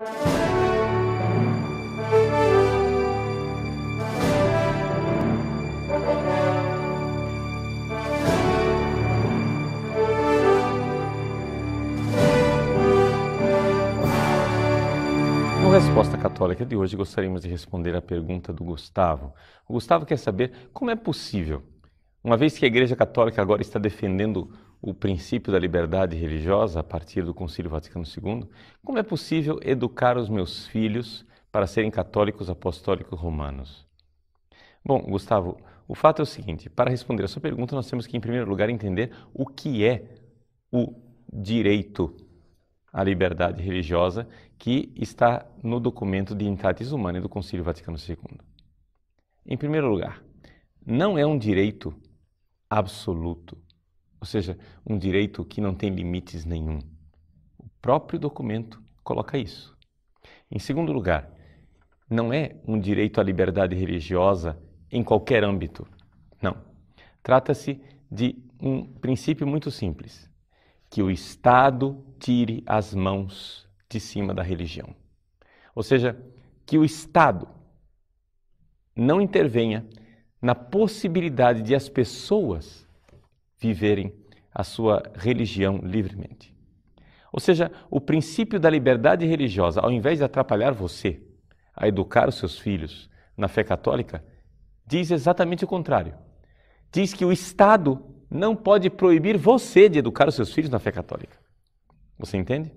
No Resposta Católica de hoje, gostaríamos de responder à pergunta do Gustavo. O Gustavo quer saber como é possível, uma vez que a Igreja Católica agora está defendendo o princípio da liberdade religiosa a partir do Concílio Vaticano II, como é possível educar os meus filhos para serem católicos apostólicos romanos? Bom, Gustavo, o fato é o seguinte, para responder a sua pergunta, nós temos que, em primeiro lugar, entender o que é o direito à liberdade religiosa que está no documento de Dignitatis Humanae do Concílio Vaticano II. Em primeiro lugar, não é um direito absoluto, ou seja, um direito que não tem limites nenhum. O próprio documento coloca isso. Em segundo lugar, não é um direito à liberdade religiosa em qualquer âmbito. Não. Trata-se de um princípio muito simples, que o Estado tire as mãos de cima da religião. Ou seja, que o Estado não intervenha na possibilidade de as pessoas viverem a sua religião livremente. Ou seja, o princípio da liberdade religiosa, ao invés de atrapalhar você a educar os seus filhos na fé católica, diz exatamente o contrário. Diz que o Estado não pode proibir você de educar os seus filhos na fé católica. Você entende?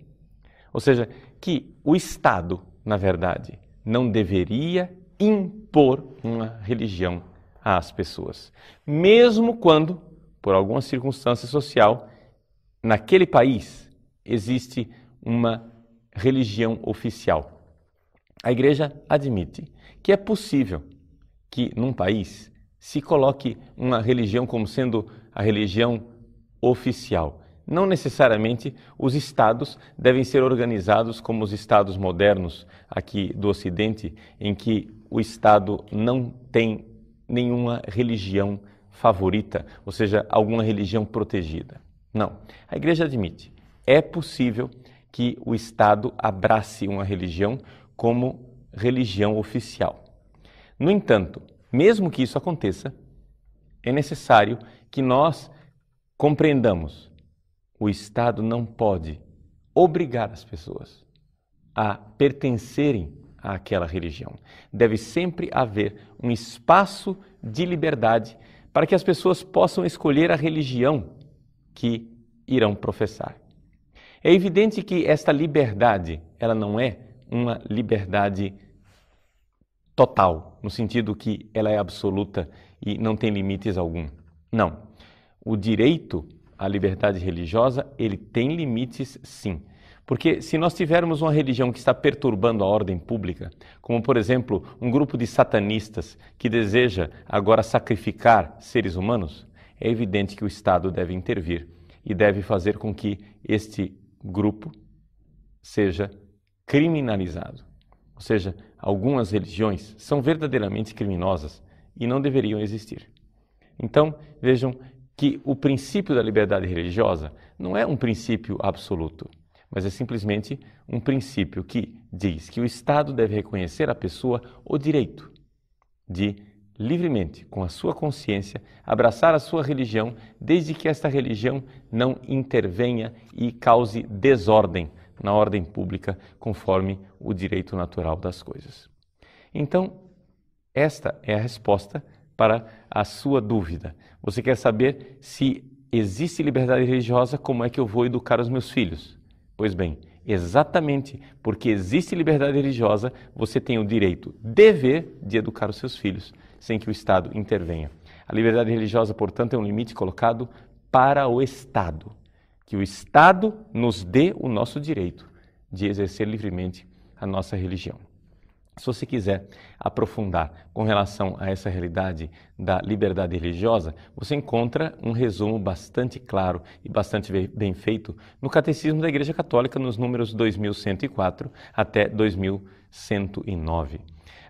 Ou seja, que o Estado, na verdade, não deveria impor uma religião às pessoas. Mesmo quando, por alguma circunstância social, naquele país existe uma religião oficial. A Igreja admite que é possível que, num país, se coloque uma religião como sendo a religião oficial. Não necessariamente os estados devem ser organizados como os estados modernos aqui do Ocidente, em que o Estado não tem nenhuma religião favorita, ou seja, alguma religião protegida. Não. A Igreja admite, é possível que o Estado abrace uma religião como religião oficial. No entanto, mesmo que isso aconteça, é necessário que nós compreendamos: o Estado não pode obrigar as pessoas a pertencerem àquela religião. Deve sempre haver um espaço de liberdade para que as pessoas possam escolher a religião que irão professar. É evidente que esta liberdade, ela não é uma liberdade total, no sentido que ela é absoluta e não tem limites algum. Não. O direito à liberdade religiosa, ele tem limites sim. Porque se nós tivermos uma religião que está perturbando a ordem pública, como por exemplo um grupo de satanistas que deseja agora sacrificar seres humanos, é evidente que o Estado deve intervir e deve fazer com que este grupo seja criminalizado. Ou seja, algumas religiões são verdadeiramente criminosas e não deveriam existir. Então, vejam que o princípio da liberdade religiosa não é um princípio absoluto, mas é simplesmente um princípio que diz que o Estado deve reconhecer à pessoa o direito de, livremente, com a sua consciência, abraçar a sua religião, desde que esta religião não intervenha e cause desordem na ordem pública, conforme o direito natural das coisas. Então, esta é a resposta para a sua dúvida. Você quer saber se existe liberdade religiosa, como é que eu vou educar os meus filhos? Pois bem, exatamente porque existe liberdade religiosa, você tem o direito, dever de educar os seus filhos, sem que o Estado intervenha. A liberdade religiosa, portanto, é um limite colocado para o Estado. Que o Estado nos dê o nosso direito de exercer livremente a nossa religião. Se você quiser aprofundar com relação a essa realidade da liberdade religiosa, você encontra um resumo bastante claro e bastante bem feito no Catecismo da Igreja Católica, nos números 2104 até 2109.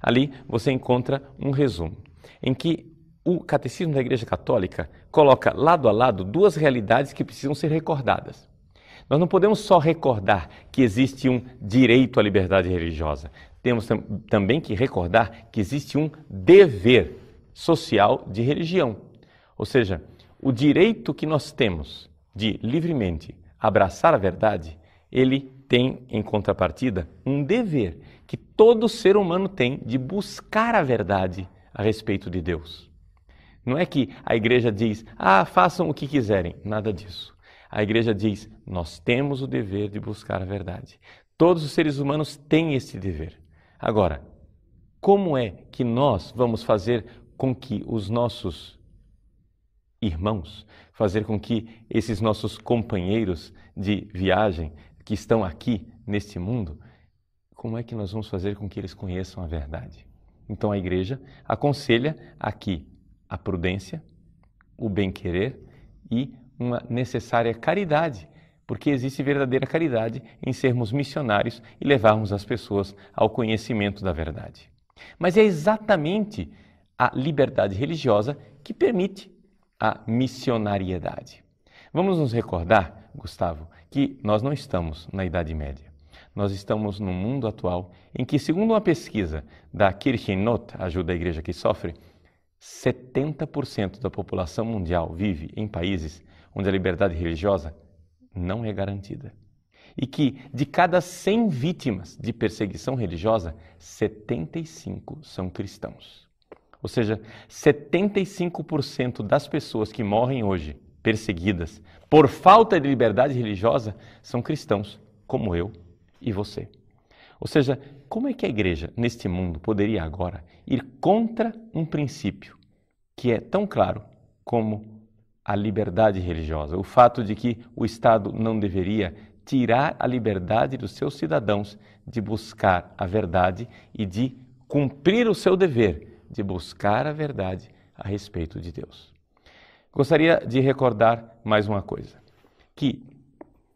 Ali você encontra um resumo em que o Catecismo da Igreja Católica coloca lado a lado duas realidades que precisam ser recordadas. Nós não podemos só recordar que existe um direito à liberdade religiosa. Temos também que recordar que existe um dever social de religião. Ou seja, o direito que nós temos de livremente abraçar a verdade, ele tem em contrapartida um dever que todo ser humano tem de buscar a verdade a respeito de Deus. Não é que a igreja diz, façam o que quiserem, nada disso. A igreja diz, nós temos o dever de buscar a verdade. Todos os seres humanos têm esse dever. Agora, como é que nós vamos fazer com que os nossos irmãos, fazer com que esses nossos companheiros de viagem que estão aqui neste mundo, como é que nós vamos fazer com que eles conheçam a verdade? Então a igreja aconselha aqui a prudência, o bem-querer e uma necessária caridade, porque existe verdadeira caridade em sermos missionários e levarmos as pessoas ao conhecimento da verdade. Mas é exatamente a liberdade religiosa que permite a missionariedade. Vamos nos recordar, Gustavo, que nós não estamos na Idade Média. Nós estamos num mundo atual em que, segundo uma pesquisa da Kirchennot, Ajuda à Igreja que Sofre, 70% da população mundial vive em países onde a liberdade religiosa não é garantida. E que, de cada 100 vítimas de perseguição religiosa, 75 são cristãos. Ou seja, 75% das pessoas que morrem hoje perseguidas por falta de liberdade religiosa são cristãos, como eu e você. Ou seja, como é que a igreja, neste mundo, poderia agora ir contra um princípio que é tão claro como a liberdade religiosa? O fato de que o Estado não deveria tirar a liberdade dos seus cidadãos de buscar a verdade e de cumprir o seu dever de buscar a verdade a respeito de Deus. Gostaria de recordar mais uma coisa, que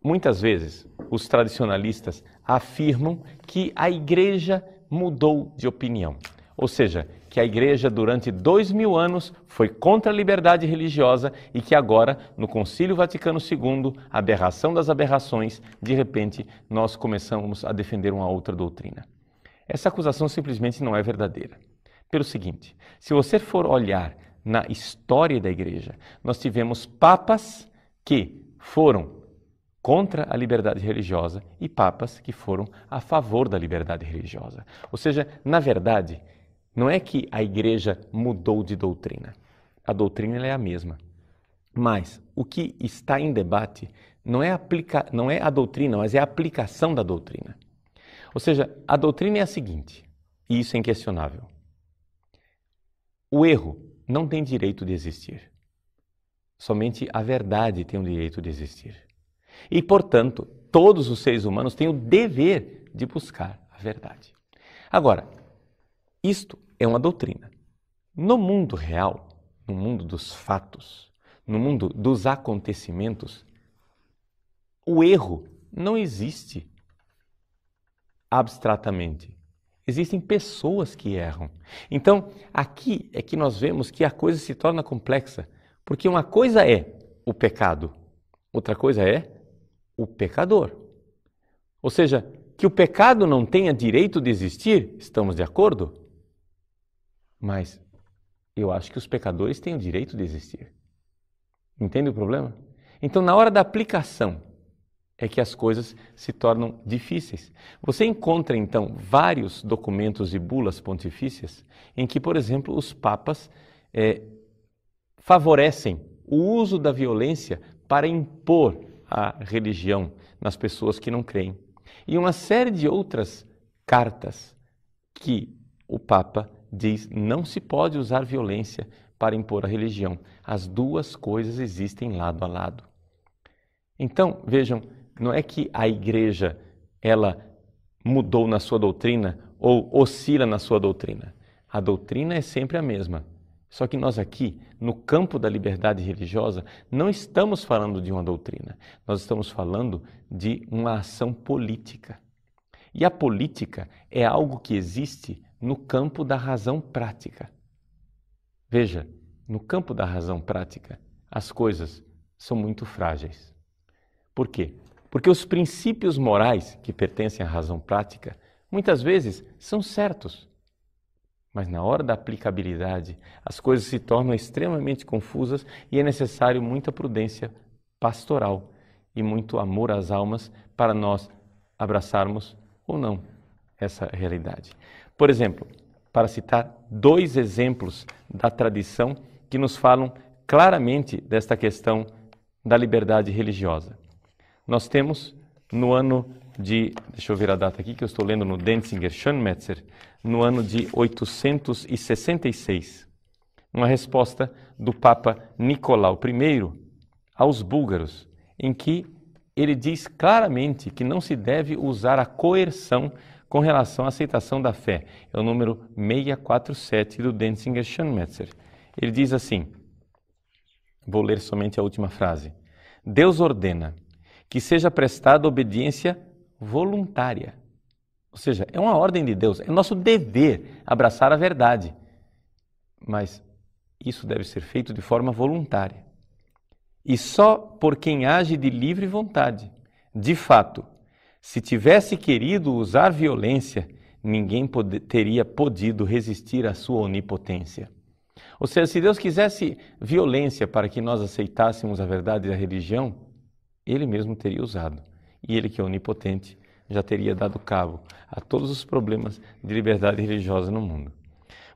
muitas vezes os tradicionalistas afirmam que a igreja mudou de opinião. Ou seja, que a igreja durante 2000 anos foi contra a liberdade religiosa e que agora, no Concílio Vaticano II, aberração das aberrações, de repente nós começamos a defender uma outra doutrina. Essa acusação simplesmente não é verdadeira. Pelo seguinte, se você for olhar na história da igreja, nós tivemos papas que foram contra a liberdade religiosa e papas que foram a favor da liberdade religiosa. Ou seja, na verdade, não é que a igreja mudou de doutrina. A doutrina é a mesma. Mas o que está em debate não é a doutrina, mas é a aplicação da doutrina. Ou seja, a doutrina é a seguinte, e isso é inquestionável. O erro não tem direito de existir. Somente a verdade tem o direito de existir. E, portanto, todos os seres humanos têm o dever de buscar a verdade. Agora, isto é uma doutrina. No mundo real, no mundo dos fatos, no mundo dos acontecimentos, o erro não existe abstratamente. Existem pessoas que erram. Então, aqui é que nós vemos que a coisa se torna complexa, porque uma coisa é o pecado, outra coisa é o pecador. Ou seja, que o pecado não tenha direito de existir, estamos de acordo? Mas eu acho que os pecadores têm o direito de existir. Entende o problema? Então, na hora da aplicação, é que as coisas se tornam difíceis. Você encontra, então, vários documentos e bulas pontifícias em que, por exemplo, os papas favorecem o uso da violência para impor a religião nas pessoas que não creem. E uma série de outras cartas que o Papa diz não se pode usar violência para impor a religião. As duas coisas existem lado a lado. Então, vejam, não é que a igreja ela mudou na sua doutrina ou oscila na sua doutrina. A doutrina é sempre a mesma. Só que nós aqui, no campo da liberdade religiosa, não estamos falando de uma doutrina. Nós estamos falando de uma ação política. E a política é algo que existe no campo da razão prática. Veja, no campo da razão prática, as coisas são muito frágeis. Por quê? Porque os princípios morais que pertencem à razão prática, muitas vezes são certos. Mas na hora da aplicabilidade, as coisas se tornam extremamente confusas e é necessário muita prudência pastoral e muito amor às almas para nós abraçarmos ou não essa realidade. Por exemplo, para citar 2 exemplos da tradição que nos falam claramente desta questão da liberdade religiosa. Nós temos no ano de, deixa eu ver a data aqui que eu estou lendo no Denzinger Schönmetzer, no ano de 866, uma resposta do Papa Nicolau I aos búlgaros, em que ele diz claramente que não se deve usar a coerção com relação à aceitação da fé. É o número 647 do Denzinger Schönmetzer. Ele diz assim, vou ler somente a última frase: Deus ordena que seja prestada obediência voluntária. Ou seja, é uma ordem de Deus, é nosso dever abraçar a verdade. Mas isso deve ser feito de forma voluntária. E só por quem age de livre vontade. De fato, se tivesse querido usar violência, ninguém teria podido resistir à sua onipotência. Ou seja, se Deus quisesse violência para que nós aceitássemos a verdade da religião, Ele mesmo teria usado. E Ele, que é onipotente, já teria dado cabo a todos os problemas de liberdade religiosa no mundo.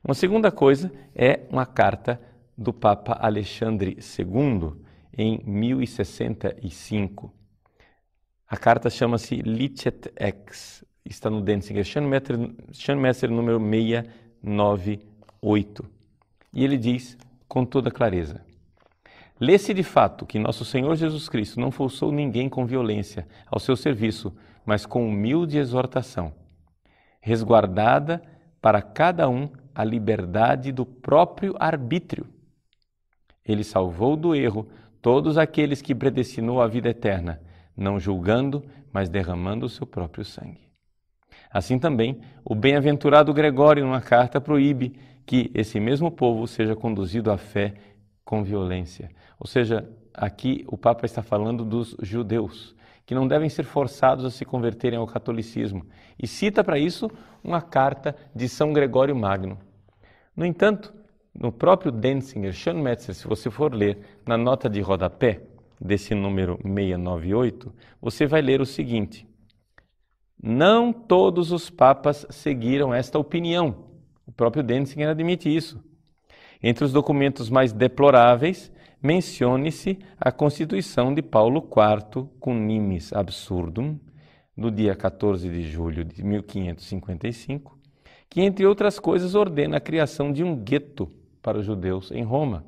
Uma segunda coisa é uma carta do Papa Alexandre II, em 1065. A carta chama-se Licet Ex, está no Denzinger Schönmetzer número 698. E ele diz com toda clareza: lê-se de fato que nosso Senhor Jesus Cristo não forçou ninguém com violência ao seu serviço, mas com humilde exortação, resguardada para cada um a liberdade do próprio arbítrio. Ele salvou do erro todos aqueles que predestinou à vida eterna, não julgando, mas derramando o seu próprio sangue. Assim também, o bem-aventurado Gregório, numa carta, proíbe que esse mesmo povo seja conduzido à fé com violência. Ou seja, aqui o Papa está falando dos judeus, que não devem ser forçados a se converterem ao catolicismo. E cita para isso uma carta de São Gregório Magno. No entanto, no próprio Denzinger Schönmetzer, se você for ler na nota de rodapé desse número 698, você vai ler o seguinte: não todos os papas seguiram esta opinião. O próprio Denzinger admite isso. Entre os documentos mais deploráveis, mencione-se a Constituição de Paulo IV com Nimis Absurdum, do dia 14 de julho de 1555, que, entre outras coisas, ordena a criação de um gueto para os judeus em Roma.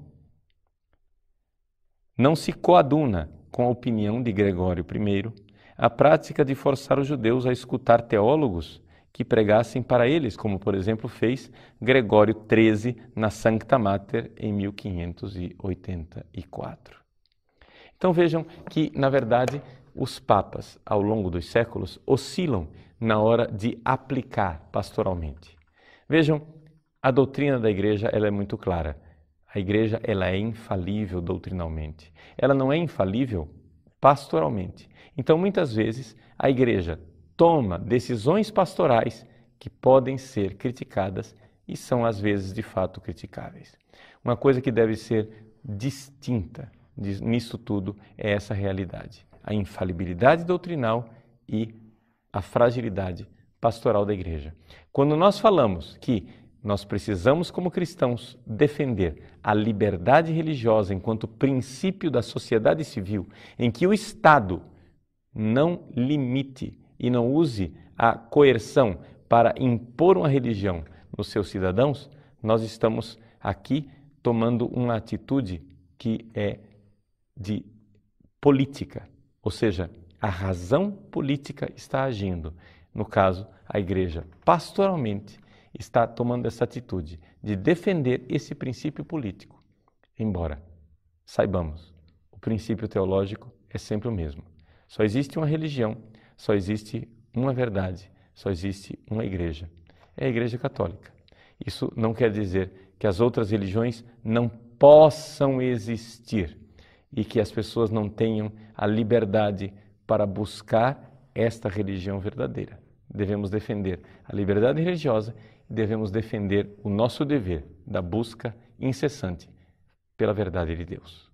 Não se coaduna com a opinião de Gregório I a prática de forçar os judeus a escutar teólogos que pregassem para eles, como, por exemplo, fez Gregório XIII na Sancta Mater em 1584. Então vejam que, na verdade, os papas, ao longo dos séculos, oscilam na hora de aplicar pastoralmente. Vejam, a doutrina da Igreja ela é muito clara. A Igreja ela é infalível doutrinalmente. Ela não é infalível pastoralmente. Então, muitas vezes, a Igreja toma decisões pastorais que podem ser criticadas e são, às vezes, de fato criticáveis. Uma coisa que deve ser distinta nisso tudo é essa realidade. A infalibilidade doutrinal e a fragilidade pastoral da Igreja. Quando nós falamos que nós precisamos, como cristãos, defender a liberdade religiosa enquanto princípio da sociedade civil, em que o Estado não limite e não use a coerção para impor uma religião nos seus cidadãos, nós estamos aqui tomando uma atitude que é de política, ou seja, a razão política está agindo. No caso, a Igreja, pastoralmente, está tomando essa atitude de defender esse princípio político. Embora saibamos, o princípio teológico é sempre o mesmo. Só existe uma religião, só existe uma verdade, só existe uma igreja. É a Igreja Católica. Isso não quer dizer que as outras religiões não possam existir e que as pessoas não tenham a liberdade para buscar esta religião verdadeira. Devemos defender a liberdade religiosa e devemos defender o nosso dever da busca incessante pela verdade de Deus.